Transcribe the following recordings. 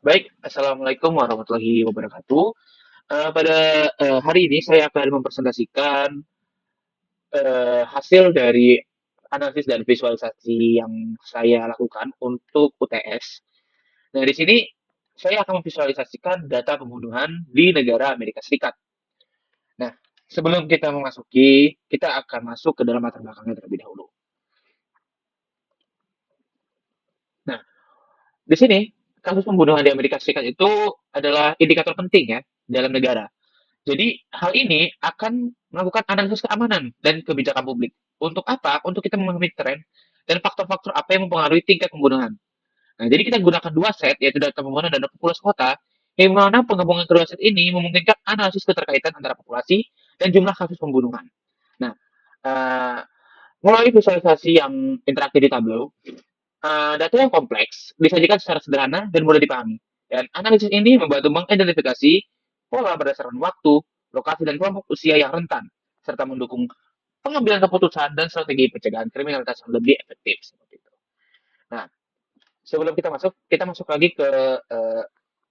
Baik, Assalamualaikum warahmatullahi wabarakatuh. Pada hari ini saya akan mempresentasikan hasil dari analisis dan visualisasi yang saya lakukan untuk UTS. Nah, di sini saya akan memvisualisasikan data pembunuhan di negara Amerika Serikat. Nah, sebelum kita memasuki, kita akan masuk ke dalam latar belakangnya terlebih dahulu. Nah, di sini kasus pembunuhan di Amerika Serikat itu adalah indikator penting ya dalam negara. Jadi, hal ini akan melakukan analisis keamanan dan kebijakan publik. Untuk apa? Untuk kita memahami tren dan faktor-faktor apa yang mempengaruhi tingkat pembunuhan. Nah, jadi kita gunakan dua set, yaitu data pembunuhan dan data populasi kota, yang mana penggabungan kedua set ini memungkinkan analisis keterkaitan antara populasi dan jumlah kasus pembunuhan. Nah, uh, melalui visualisasi yang interaktif di Tableau, data yang kompleks disajikan secara sederhana dan mudah dipahami. Dan analisis ini membantu mengidentifikasi pola berdasarkan waktu, lokasi, dan kelompok usia yang rentan, serta mendukung pengambilan keputusan dan strategi pencegahan kriminalitas yang lebih efektif. Seperti itu. Nah, sebelum kita masuk lagi ke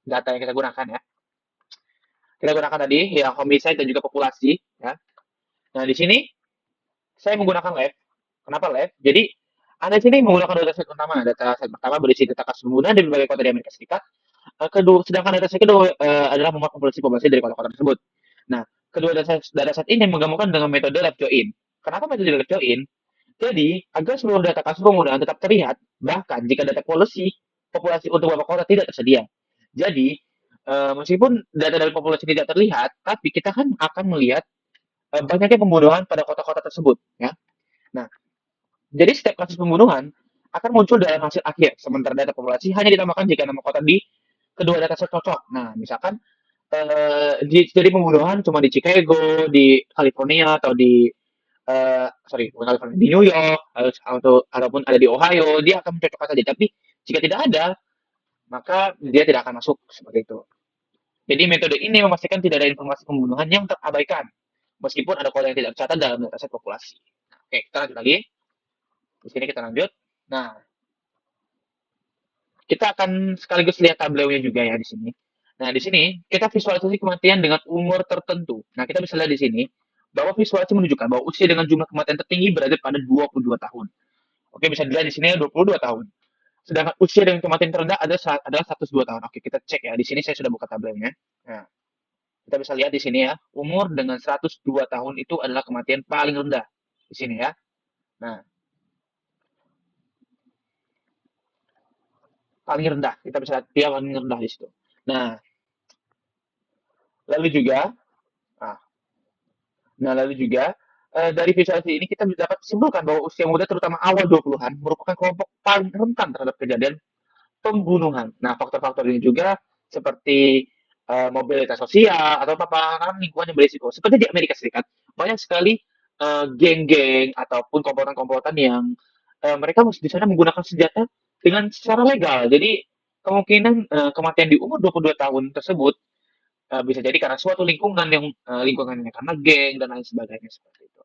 data yang kita gunakan ya. Kita gunakan tadi ya homicide dan juga populasi. Ya. Nah, di sini saya menggunakan lab. Kenapa lab? Jadi, Anda di sini menggunakan data set pertama. Data set pertama berisi data kasus pembunuhan di berbagai kota di Amerika Serikat. Kedua, sedangkan data set kedua adalah memuat populasi-populasi dari kota-kota tersebut. Nah, kedua data set ini menggabungkan dengan metode lab join. Kenapa metode lab join? Jadi, agar seluruh data kasus pembunuhan tetap terlihat, bahkan jika data populasi untuk beberapa kota tidak tersedia. Jadi, meskipun data dari populasi tidak terlihat, tapi kita kan akan melihat banyaknya pembunuhan pada kota-kota tersebut. Ya. Nah, jadi setiap kasus pembunuhan akan muncul dalam hasil akhir, sementara data populasi hanya ditambahkan jika nama kota di kedua data set cocok. Nah, misalkan jadi pembunuhan cuma di Chicago, di California, atau di sorry, bukan California, di New York, ataupun ada di Ohio, dia akan mencocokkan saja. Tapi jika tidak ada, maka dia tidak akan masuk seperti itu. Jadi metode ini memastikan tidak ada informasi pembunuhan yang terabaikan, meskipun ada kota yang tidak tercatat dalam dataset populasi. Nah, oke, kita lanjut lagi. Di sini kita lanjut. Nah, kita akan sekaligus lihat tabelnya juga ya di sini. Nah, di sini kita visualisasi kematian dengan umur tertentu. Nah, kita bisa lihat di sini bahwa visualisasi menunjukkan bahwa usia dengan jumlah kematian tertinggi berada pada 22 tahun. Oke, bisa dilihat di sini 22 tahun. Sedangkan usia dengan kematian terendah adalah 102 tahun. Oke, kita cek ya. Di sini saya sudah buka tabelnya. Nah, kita bisa lihat di sini ya, umur dengan 102 tahun itu adalah kematian paling rendah di sini ya. Nah, paling rendah. Kita bisa lihat dia paling rendah di situ. Nah, lalu juga nah, lalu juga dari visualisasi ini kita bisa dapat simpulkan bahwa usia muda terutama awal 20-an merupakan kelompok paling rentan terhadap kejadian pembunuhan. Nah, faktor-faktor ini juga seperti mobilitas sosial atau paparan lingkungan yang berisiko. Seperti di Amerika Serikat, banyak sekali geng-geng ataupun komplotan-komplotan yang mereka di sana menggunakan senjata dengan secara legal. Jadi kemungkinan kematian di umur 22 tahun tersebut bisa jadi karena suatu lingkungan yang lingkungannya karena geng dan lain sebagainya seperti itu.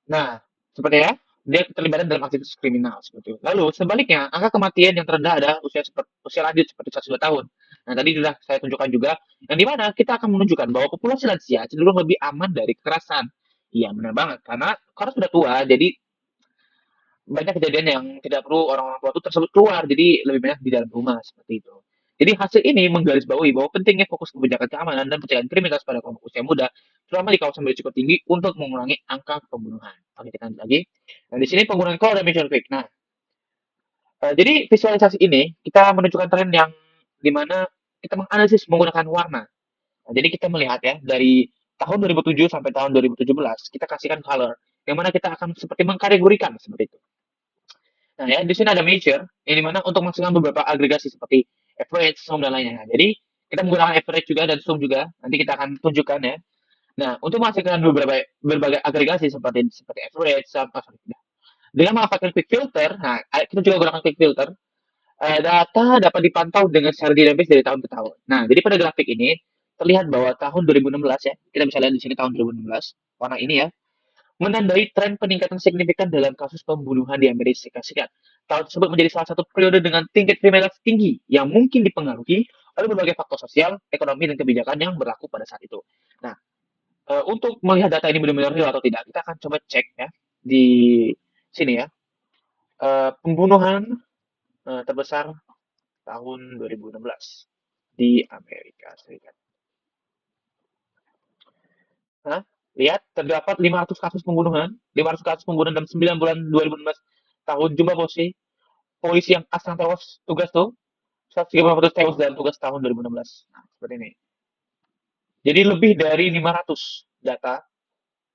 Nah, sepertinya dia terlibat dalam aktivitas kriminal seperti itu. Lalu sebaliknya, angka kematian yang terendah adalah usia lanjut seperti 102 tahun. Nah, tadi sudah saya tunjukkan juga yang di mana kita akan menunjukkan bahwa populasi lansia cenderung lebih aman dari kekerasan. Iya, benar banget. Karena sudah tua, jadi banyak kejadian yang tidak perlu orang-orang tua itu tersebut keluar, jadi lebih banyak di dalam rumah seperti itu. Jadi hasil ini menggarisbawahi bahwa pentingnya fokus kebijakan keamanan dan pencegahan kriminalitas pada kelompok usia muda, terutama di kawasan berisiko tinggi untuk mengurangi angka pembunuhan. Oke, kita lanjut lagi. Nah, di sini penggunaan call dan mission quick. Nah, jadi visualisasi ini kita menunjukkan tren yang di mana kita menganalisis menggunakan warna. Nah, jadi kita melihat ya dari tahun 2007 sampai tahun 2017 kita kasihkan color yang mana kita akan seperti mengkategorikan seperti itu. Nah, ya, di sini ada measure, yang dimana untuk menghasilkan beberapa agregasi seperti average, sum, dan lainnya. Jadi, kita menggunakan average juga dan sum juga. Nanti kita akan tunjukkan ya. Nah, untuk menghasilkan berbagai agregasi seperti seperti average, sum, sorry, dengan memanfaatkan quick filter, nah, kita juga gunakan quick filter, data dapat dipantau dengan secara dinamis dari tahun ke tahun. Nah, jadi pada grafik ini terlihat bahwa tahun 2016 ya, kita bisa lihat di sini tahun 2016, warna ini ya, menandai tren peningkatan signifikan dalam kasus pembunuhan di Amerika Serikat. Tahun tersebut menjadi salah satu periode dengan tingkat kriminalitas tinggi yang mungkin dipengaruhi oleh berbagai faktor sosial, ekonomi, dan kebijakan yang berlaku pada saat itu. Nah, untuk melihat data ini benar-benar real atau tidak, kita akan coba cek ya di sini ya. Pembunuhan terbesar tahun 2016 di Amerika Serikat. Nah, lihat terdapat 500 kasus pembunuhan, 500 kasus pembunuhan dalam 9 bulan 2016 tahun. Jumlah polisi yang asal tewas tugas tuh 130 tewas dalam tugas tahun 2016. Nah, seperti ini. Jadi lebih dari 500 data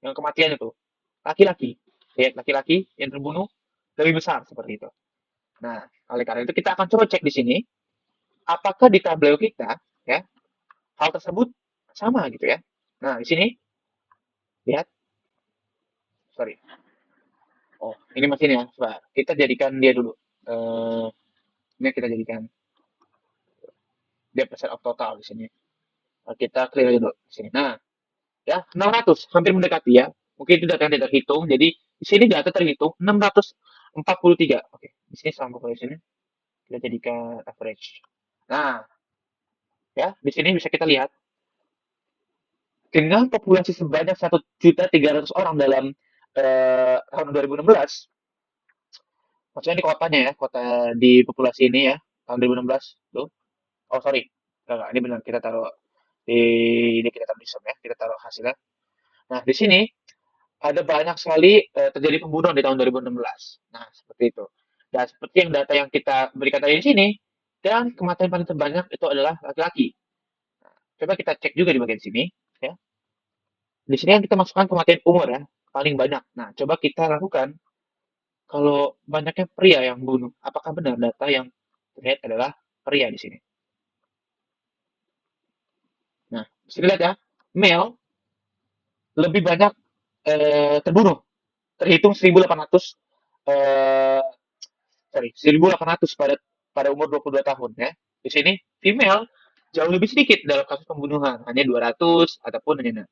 yang kematian itu laki-laki. Lihat laki-laki yang terbunuh lebih besar seperti itu. Nah, oleh karena itu kita akan coba cek di sini apakah di tabel kita ya hal tersebut sama gitu ya. Nah, di sini lihat, sorry. Oh, ini mesin ya. Coba kita jadikan dia dulu. Eh, ini kita jadikan dia persen of total di sini. Kita clear aja dulu di sini. Nah, ya 600 hampir mendekati ya. Mungkin itu data yang tidak terhitung. Jadi di sini data terhitung 643. Oke, di sini sama population kita jadikan average. Nah, ya di sini bisa kita lihat dengan populasi sebanyak 1.300.000 orang dalam tahun 2016, maksudnya di kotanya ya, kota di populasi ini ya, tahun 2016 tuh. Oh sorry, enggak, ini benar kita taruh di ini kita taruh di sum ya, kita taruh hasilnya. Nah di sini ada banyak sekali terjadi pembunuhan di tahun 2016. Nah seperti itu. Dan seperti yang data yang kita berikan tadi di sini, dan kematian paling terbanyak itu adalah laki-laki. Coba kita cek juga di bagian sini, ya. Di sini kan kita masukkan kematian umur ya, paling banyak. Nah coba kita lakukan kalau banyaknya pria yang bunuh, apakah benar data yang terlihat adalah pria di sini? Nah, bisa dilihat ya, male lebih banyak terbunuh, terhitung 1.800 eh, sorry 1.800 pada umur 22 tahun ya. Di sini female jauh lebih sedikit dalam kasus pembunuhan, hanya 200 ataupun hanya.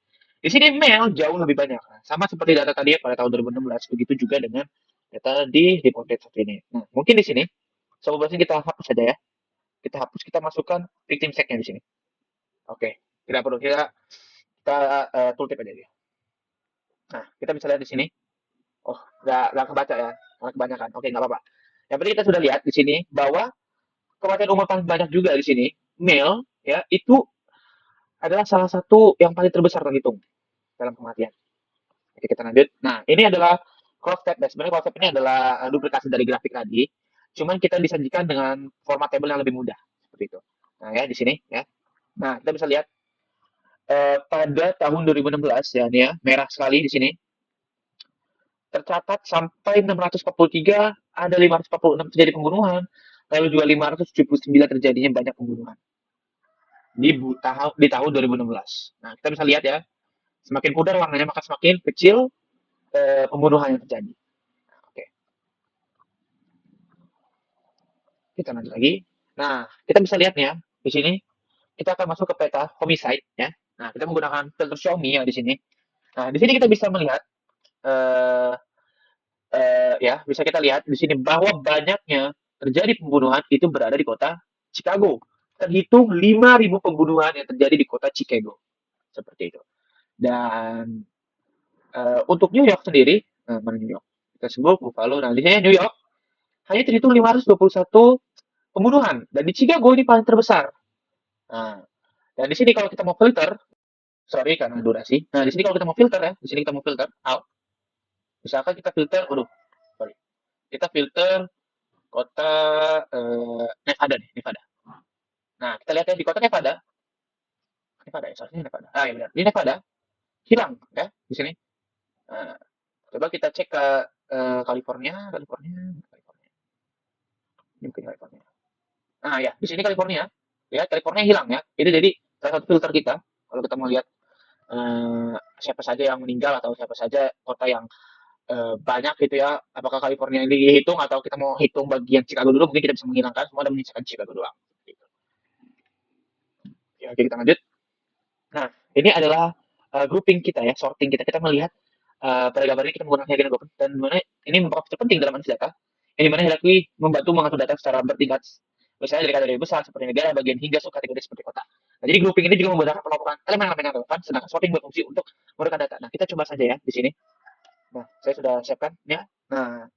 Di sini male jauh lebih banyak. Nah, sama seperti data tadi ya pada tahun 2016, begitu juga dengan data di reported saat ini. Nah, mungkin di sini sobat kita hapus saja ya. Kita hapus, kita masukkan victim check-nya di sini. Oke, tidak perlu kita tooltip aja dia. Nah, kita bisa lihat di sini. Oh, nggak kebaca ya, karena kebanyakan. Oke, nggak apa-apa. Yang penting kita sudah lihat di sini bahwa kematian umur paling banyak juga di sini, male, ya, itu adalah salah satu yang paling terbesar terhitung dalam kematian. Oke, kita lanjut. Nah, ini adalah cross tab. Sebenarnya cross tab ini adalah duplikasi dari grafik tadi. Cuman kita disajikan dengan format table yang lebih mudah. Seperti itu. Nah, ya, di sini, ya. Nah, kita bisa lihat pada tahun 2016 ya, ini ya, merah sekali di sini. Tercatat sampai 643 ada 546 terjadi pembunuhan, lalu juga 579 terjadinya banyak pembunuhan di tahun 2016. Nah, kita bisa lihat ya, semakin pudar warnanya maka semakin kecil pembunuhan yang terjadi. Oke, kita lanjut lagi. Nah, kita bisa lihat ya, di sini kita akan masuk ke peta homicide ya. Nah, kita menggunakan filter Xiaomi ya di sini. Nah, di sini kita bisa melihat eh, ya, bisa kita lihat di sini bahwa banyaknya terjadi pembunuhan itu berada di kota Chicago. Terhitung 5.000 pembunuhan yang terjadi di kota Chicago. Seperti itu. Dan untuk New York sendiri, mana New York? Kita sebut Buffalo. Nah, di sini New York hanya terhitung 521 pembunuhan. Dan di Chicago ini paling terbesar. Nah, dan di sini kalau kita mau filter, sorry karena durasi. Nah, di sini kalau kita mau filter ya, di sini kita mau filter out. Misalkan kita filter, waduh, sorry. Kita filter kota Nevada nih, Nevada. Nah, kita lihat ya di kota Nevada, Nevada ya, seharusnya Nevada. Ah, ya benar. Di Nevada hilang ya di sini. Nah, coba kita cek ke California, California, California. Ini mungkin California. Nah, ya, di sini California. Ya, California hilang ya. Itu jadi salah satu filter kita kalau kita mau lihat siapa saja yang meninggal atau siapa saja kota yang banyak gitu ya. Apakah California ini dihitung atau kita mau hitung bagian Chicago dulu? Mungkin kita bisa menghilangkan semua dan menyisakan Chicago doang. Gitu. Ya, oke kita lanjut. Nah, ini adalah grouping kita ya, sorting kita. Kita melihat Pada gambar ini kita menggunakan hierarki open dan mana ini merupakan fitur penting dalam analisis data, yang dimana hierarki membantu mengatur data secara bertingkat, misalnya dari kategori besar seperti negara, bagian hingga subkategori seperti kota. Nah, jadi grouping ini juga memudahkan pelopor elemen-elemen yang relevan, sedangkan sorting berfungsi untuk menggunakan data. Nah, kita coba saja ya di sini. Nah, saya sudah siapkan ya. Nah,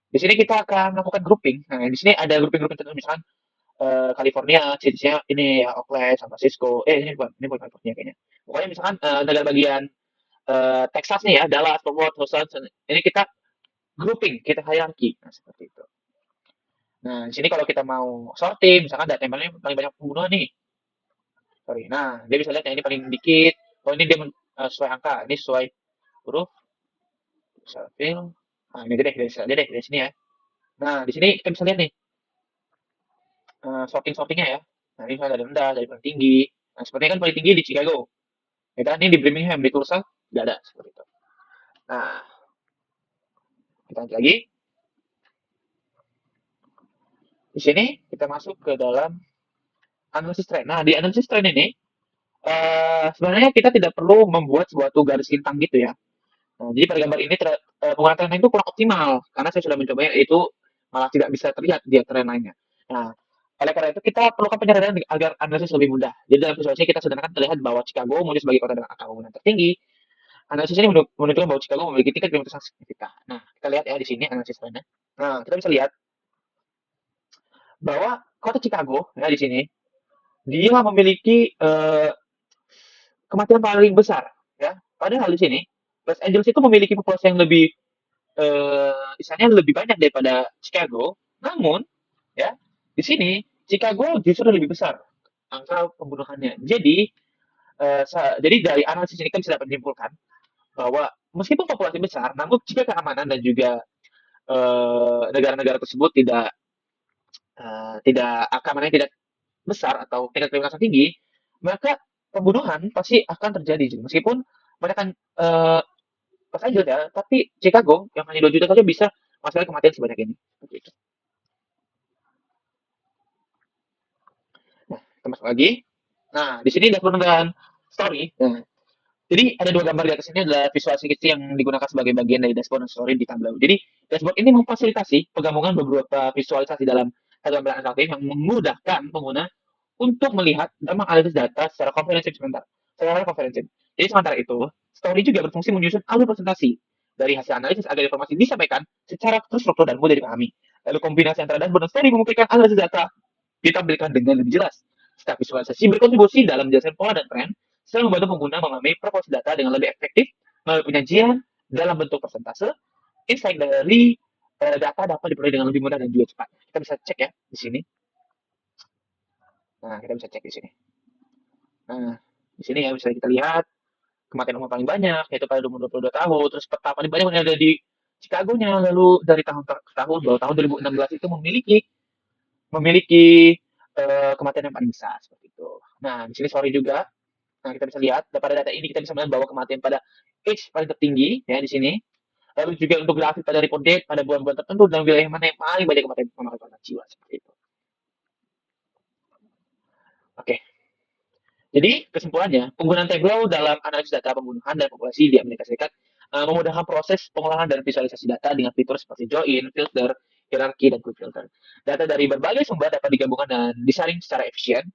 di sini kita akan melakukan grouping. Nah, di sini ada grouping-grouping tertentu, misalkan California, cities-nya ini ya Oakland, San Francisco. Ini bukan California kayaknya. Pokoknya misalkan negara bagian Texas nih ya, Dallas, Fort Worth, Houston. Ini kita grouping, kita hierarki. Nah, seperti itu. Nah, di sini kalau kita mau sorting, misalkan data yang paling banyak pembunuhan nih. Sorry. Nah, dia bisa lihat yang ini paling dikit. Oh, ini dia sesuai angka. Ini sesuai huruf. Fill. Nah, ini aja deh, dari sini ya. Nah, di sini kita bisa lihat nih, sortingnya ya. Nah, ini misalnya dari rendah, dari paling tinggi. Nah, sepertinya kan paling tinggi di Chicago. Ya kan, ini di Birmingham, di Tulsa, nggak ada. Seperti itu. Nah, kita lanjut lagi. Di sini kita masuk ke dalam analisis tren. Nah, di analisis tren ini, sebenarnya kita tidak perlu membuat suatu garis lintang gitu ya. Nah, jadi pada gambar ini penggunaan tren lain itu kurang optimal karena saya sudah mencobanya itu malah tidak bisa terlihat di tren lainnya. Nah, oleh karena itu kita perlukan penyadaran agar analisis lebih mudah. Jadi dalam visualisasi kita sederhana terlihat bahwa Chicago muncul sebagai kota dengan angka pembunuhan tertinggi. Analisis ini menunjukkan bahwa Chicago memiliki tingkat kriminalitas yang signifikan. Nah, kita lihat ya di sini analisis trennya. Nah, kita bisa lihat bahwa kota Chicago ya di sini dia memiliki kematian paling besar ya. Padahal di sini Los Angeles itu memiliki populasi yang lebih misalnya lebih banyak daripada Chicago, namun ya di sini Chicago justru lebih besar angka pembunuhannya. Jadi dari analisis ini kan bisa dapat menyimpulkan bahwa meskipun populasi besar, namun jika keamanan dan juga negara-negara tersebut tidak keamanannya tidak besar atau tingkat kriminalitas tinggi, maka pembunuhan pasti akan terjadi. Meskipun mereka kan pas aja ya, tapi Chicago yang hanya 2 juta saja bisa masalah kematian sebanyak ini. Begitu. Nah, kita masuk lagi. Nah, di sini dashboard dan story. Nah, jadi ada dua gambar di atas ini adalah visualisasi yang digunakan sebagai bagian dari dashboard dan story di Tableau. Jadi dashboard ini memfasilitasi penggabungan beberapa visualisasi dalam satu gambar interaktif yang memudahkan pengguna untuk melihat dan menganalisis data secara komprehensif secara komprehensif. Jadi sementara itu, story juga berfungsi menyusun alur presentasi dari hasil analisis agar informasi disampaikan secara terstruktur dan mudah dipahami. Lalu kombinasi antara dashboard dan story memungkinkan analisis data ditampilkan dengan lebih jelas. Setiap visualisasi berkontribusi dalam menjelaskan pola dan tren, selalu membantu pengguna memahami proporsi data dengan lebih efektif melalui penyajian dalam bentuk persentase. Insight dari data dapat diperoleh dengan lebih mudah dan juga cepat. Kita bisa cek ya di sini. Nah, kita bisa cek di sini. Nah, di sini ya bisa kita lihat kematian umur paling banyak yaitu pada umur 22 tahun, terus peta paling banyak yang ada di Chicago-nya, lalu dari tahun ke tahun bahwa tahun 2016 itu memiliki memiliki kematian yang paling besar seperti itu. Nah, di sini sorry juga. Nah, kita bisa lihat pada data ini kita bisa melihat bahwa kematian pada age paling tertinggi ya di sini. Lalu juga untuk grafik pada report date pada bulan-bulan tertentu dan wilayah mana yang paling banyak kematian memakan korban jiwa seperti itu. Oke, jadi kesimpulannya, penggunaan Tableau dalam analisis data pembunuhan dan populasi di Amerika Serikat memudahkan proses pengolahan dan visualisasi data dengan fitur seperti join, filter, hierarki, dan quick filter. Data dari berbagai sumber dapat digabungkan dan disaring secara efisien,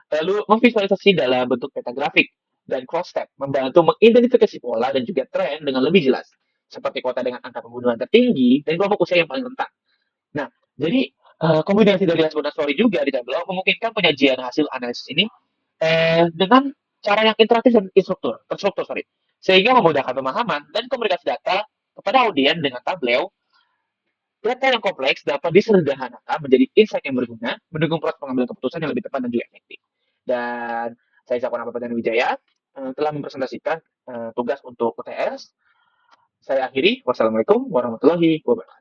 lalu memvisualisasi dalam bentuk peta grafik dan cross-tab, membantu mengidentifikasi pola dan juga tren dengan lebih jelas, seperti kota dengan angka pembunuhan tertinggi dan kelompok usia yang paling rentan. Nah, jadi kombinasi dari dashboard dan story juga di Tableau memungkinkan penyajian hasil analisis ini dengan cara yang interaktif dan terstruktur, sorry, sehingga memudahkan pemahaman dan komunikasi data kepada audiens dengan Tableau. Data yang kompleks dapat disederhanakan menjadi insight yang berguna, mendukung proses pengambilan keputusan yang lebih tepat dan juga efektif. Dan saya Zakwan Abadana Wijaya telah mempresentasikan tugas untuk UTS. Saya akhiri. Wassalamualaikum warahmatullahi wabarakatuh.